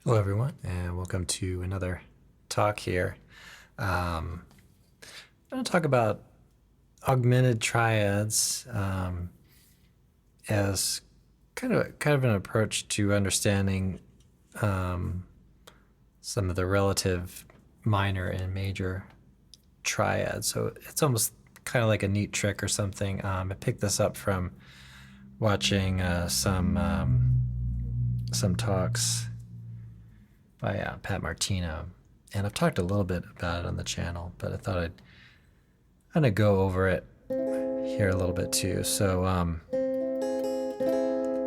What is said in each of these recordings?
Hello, everyone, and welcome to another talk here. I'm going to talk about augmented triads as kind of an approach to understanding some of the relative minor and major triads. So it's almost kind of like a neat trick or something. I picked this up from watching some talks by Pat Martino, and I've talked a little bit about it on the channel, but I thought I'd kind of go over it here a little bit too. So,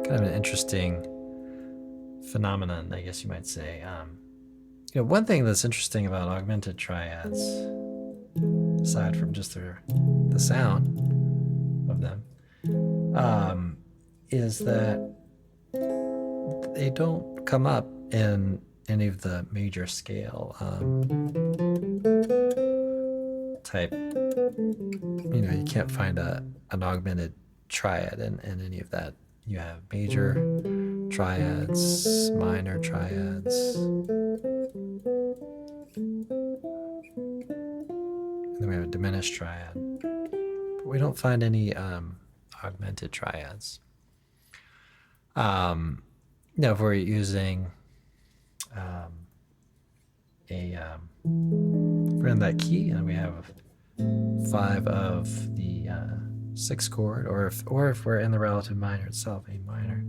kind of an interesting phenomenon, I guess you might say. One thing that's interesting about augmented triads, aside from just the sound of them, is that they don't come up in any of the major scale type. You can't find an augmented triad in any of that. You have major triads, minor triads, and then we have a diminished triad. But we don't find any augmented triads. Now, if we're using we're in that key, and we have 5 of the 6 chord, or if we're in the relative minor itself, A minor.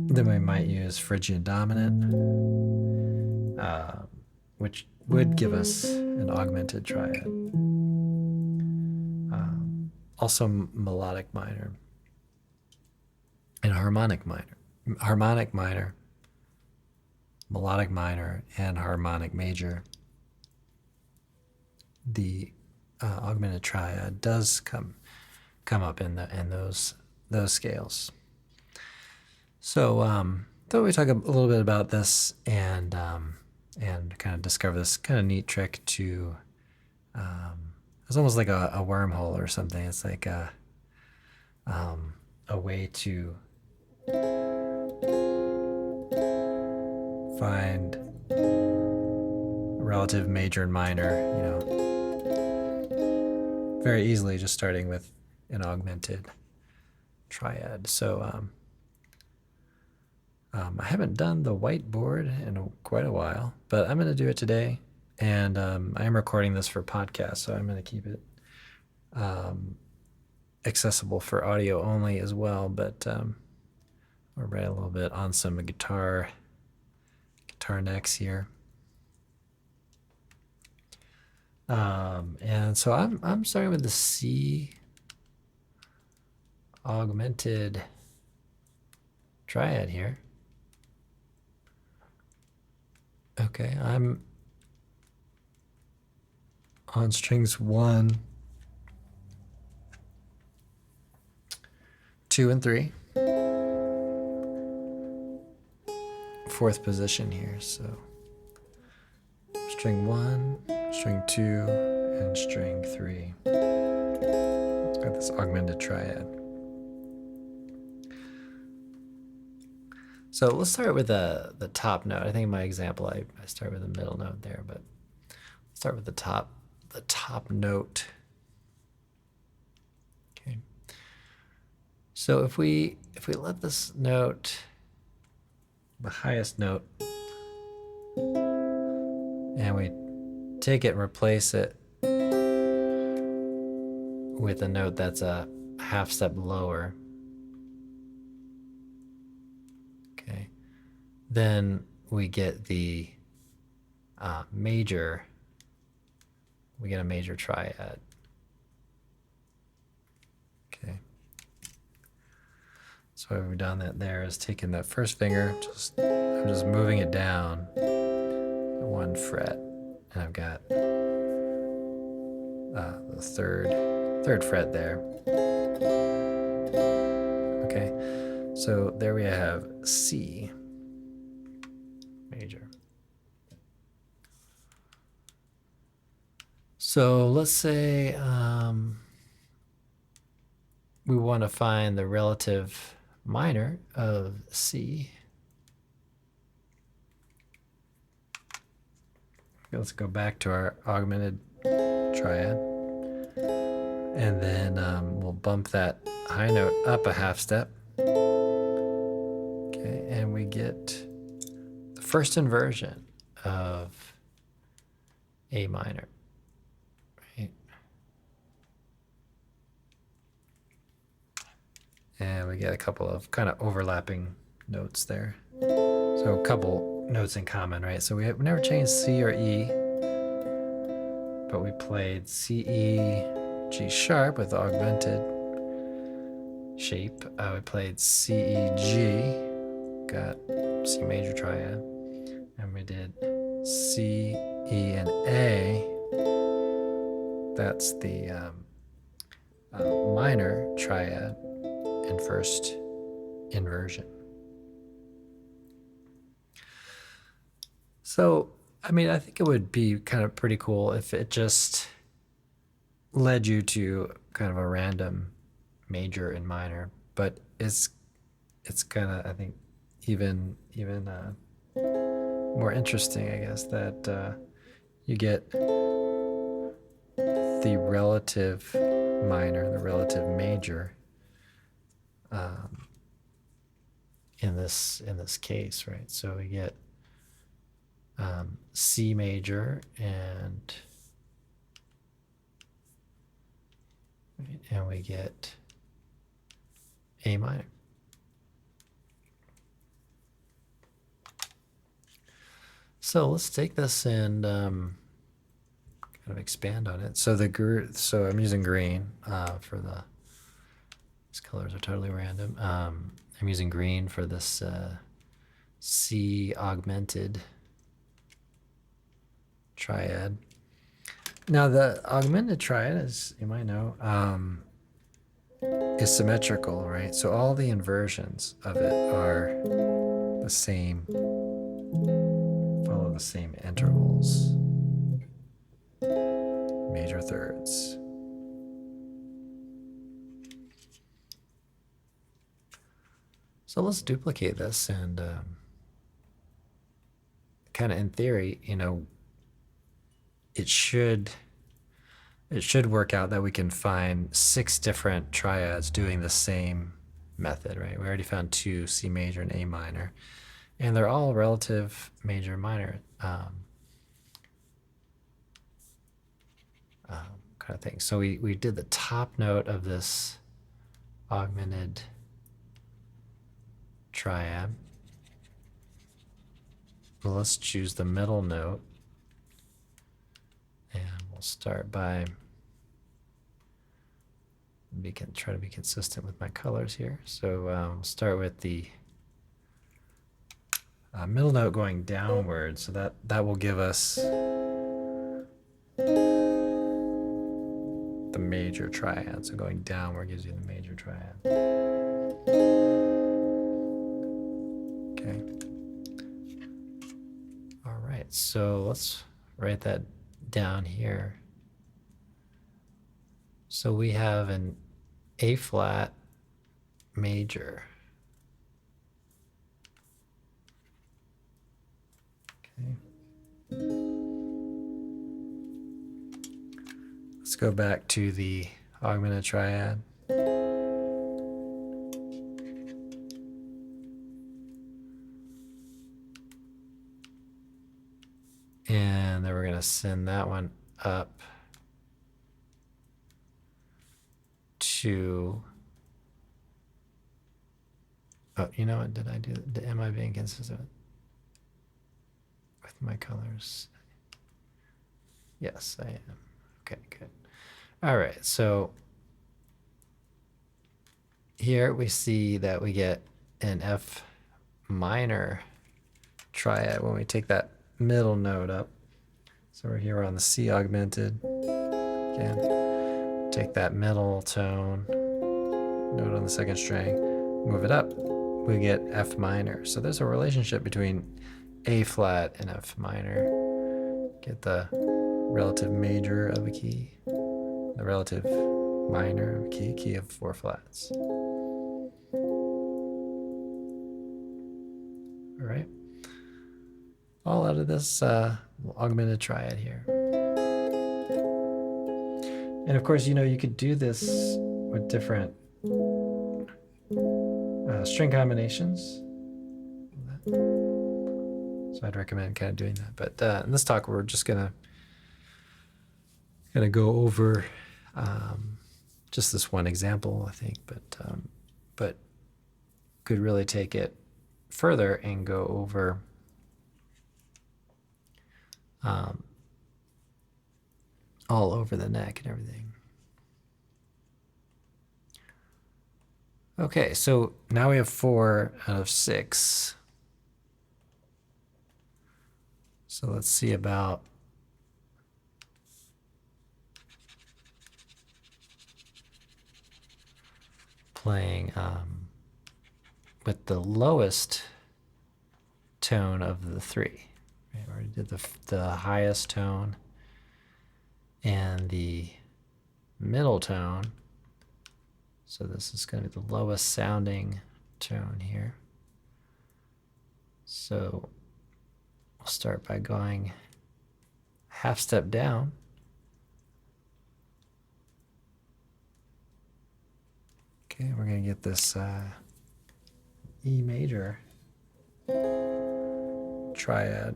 Then we might use Phrygian dominant, which would give us an augmented triad. Also melodic minor and harmonic minor, melodic minor, and harmonic major. The augmented triad does come up in those scales. So thought we'd talk a little bit about this and kind of discover this kind of neat trick to. It's almost like a wormhole or something. It's like a way to find relative major and minor, very easily, just starting with an augmented triad. So I haven't done the whiteboard in quite a while, but I'm going to do it today. And I am recording this for podcast, so I'm going to keep it accessible for audio only as well. But we'll write a little bit on some guitar necks here. And so I'm starting with the C augmented triad here. Okay, I'm on strings 1, 2, and 3. 4th position here, so string 1, string 2, and string 3. It's got this augmented triad. So let's start with the top note. I think in my example I start with the middle note there, but let's start with the top note. Okay. So if we let this note, the highest note, and we take it and replace it with a note that's a half step lower, okay, then we get the major. We get a major triad. Okay. So what we've done there is taken that first finger, I'm just moving it down 1 fret, and I've got the third fret there. Okay, so there we have C major. So let's say we want to find the relative minor of C. Let's go back to our augmented triad. And then we'll bump that high note up a half step. Okay, and we get the first inversion of A minor. Right? And we get a couple of kind of overlapping notes there. So a couple notes in common, right? So we never changed C or E, but we played C, E, G sharp with the augmented shape. We played C, E, G, got C major triad, and we did C, E, and A. That's the minor triad in first inversion. So, I mean, I think it would be kind of pretty cool if it just led you to kind of a random major and minor, but it's kind of, I think, even more interesting, I guess, that you get the relative minor, the relative major in this case, right? So we get C major and we get A minor. So let's take this and kind of expand on it. So so I'm using green for these colors are totally random. I'm using green for this C augmented triad. Now the augmented triad, as you might know, is symmetrical, right? So all the inversions of it are the same, follow the same intervals, major thirds. So let's duplicate this and kind of in theory, you know, it should work out that we can find 6 different triads doing the same method, right? We already found 2, C major and A minor, and they're all relative major minor kind of thing. So we did the top note of this augmented triad. Well, let's choose the middle note, and we'll start by try to be consistent with my colors here. So we'll start with the middle note going downward, so that will give us the major triad. So going downward gives you the major triad. Okay. All right, so let's write that down here. So we have an A flat major. Okay. Let's go back to the augmented triad. And then we're going to send that one up to, oh, you know what, am I being consistent with my colors? Yes, I am. Okay, good. All right, so here we see that we get an F minor triad when we take that middle note up. So we're here on the C augmented. Again, take that middle tone, note on the second string, move it up, we get F minor. So there's a relationship between A flat and F minor. Get the relative major of a key, the relative minor of a key of 4 flats. all out of this augmented triad here. And of course, you could do this with different string combinations. So I'd recommend kind of doing that. But in this talk, we're just gonna go over just this one example, I think, but could really take it further and go over all over the neck and everything. Okay, so now we have 4 out of 6. So let's see about playing with the lowest tone of the 3. Right, we already did the highest tone and the middle tone. So this is going to be the lowest sounding tone here. So we'll start by going half step down. Okay, we're going to get this E major triad.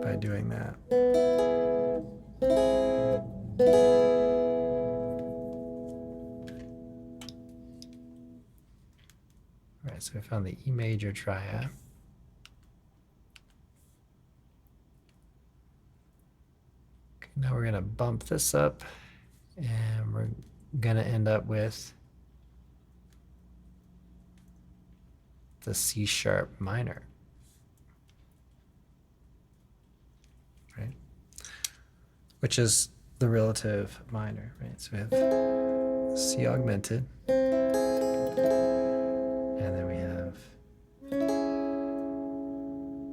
By doing that. All right, so we found the E major triad. Okay, now we're going to bump this up, and we're going to end up with the C sharp minor. Right? Which is the relative minor, right? So we have C augmented, and then we have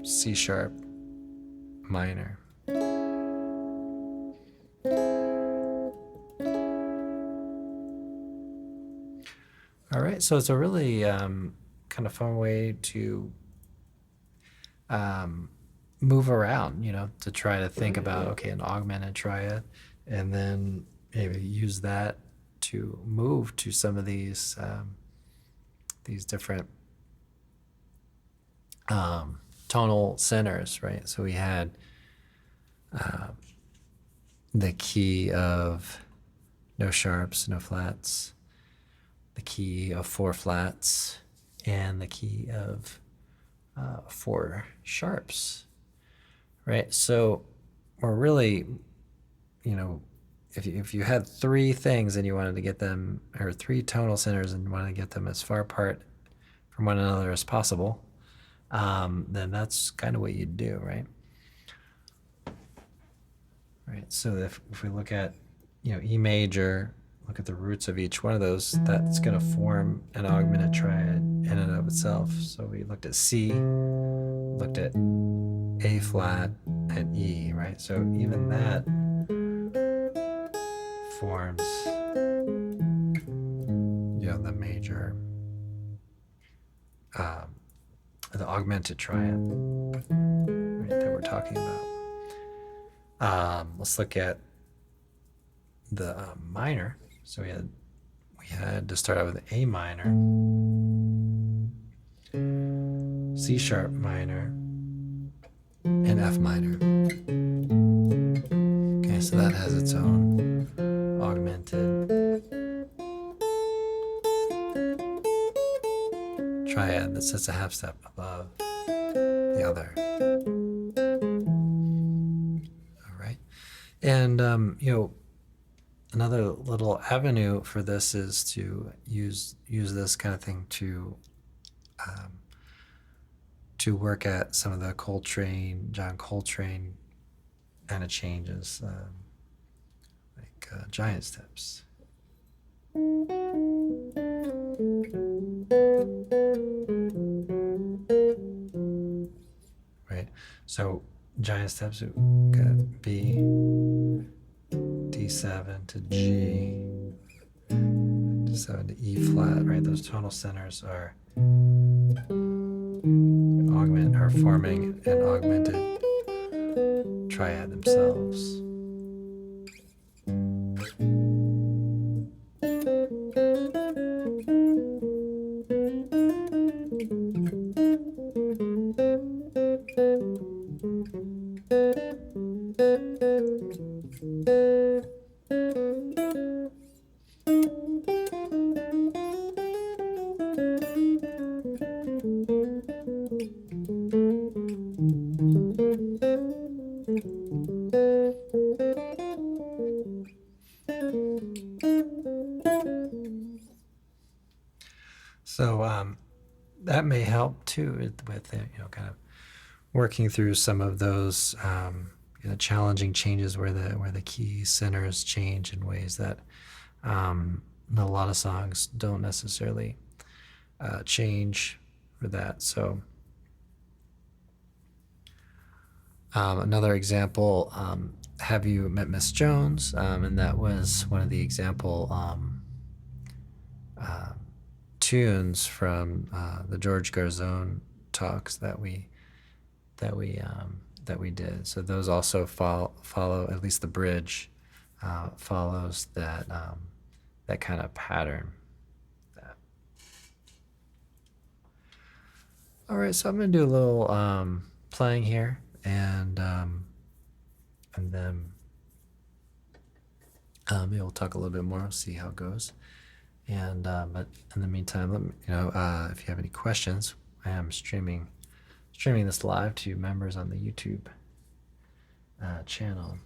C sharp minor. All right, so it's a really kind of fun way to move around, to try to think about, okay, an augmented triad, and then maybe use that to move to some of these different tonal centers, right? So we had the key of no sharps, no flats, the key of 4 flats, and the key of 4 sharps, right? So we're really, if you had 3 things and you wanted to get them, or 3 tonal centers and you wanted to get them as far apart from one another as possible, then that's kind of what you'd do, right? Right. So if we look at, E major, look at the roots of each one of those, that's going to form an augmented triad in and of itself. So we looked at C, looked at A flat, and E, right? So even that forms, the major, the augmented triad, right, that we're talking about. Let's look at the minor. So we had to start out with A minor, C sharp minor, and F minor. Okay, so that has its own augmented triad that sits a half step above the other. All right, and another little avenue for this is to use this kind of thing to work at some of the John Coltrane kind of changes, like giant steps. Right, so giant steps got B, D7 to G, to So into E flat, right? Those tonal centers are forming an augmented triad themselves. So that may help too with kind of working through some of those challenging changes where the key centers change in ways that a lot of songs don't necessarily change for that. So another example, Have You Met Miss Jones? And that was one of the example tunes from the George Garzone talks that we did. So those also follow, at least the bridge follows that that kind of pattern. All right, so I'm gonna do a little playing here, and then maybe we'll talk a little bit more, see how it goes. And but in the meantime, let me, if you have any questions, I am streaming this live to members on the YouTube channel.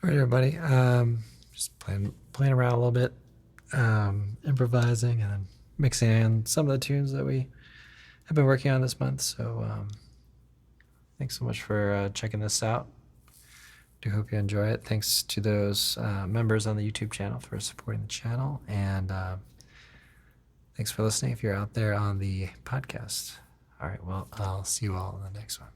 All right, everybody. Just playing around a little bit, improvising, and then mixing in some of the tunes that we have been working on this month. So thanks so much for checking this out. Do hope you enjoy it. Thanks to those members on the YouTube channel for supporting the channel, and thanks for listening if you're out there on the podcast. All right, well, I'll see you all in the next one.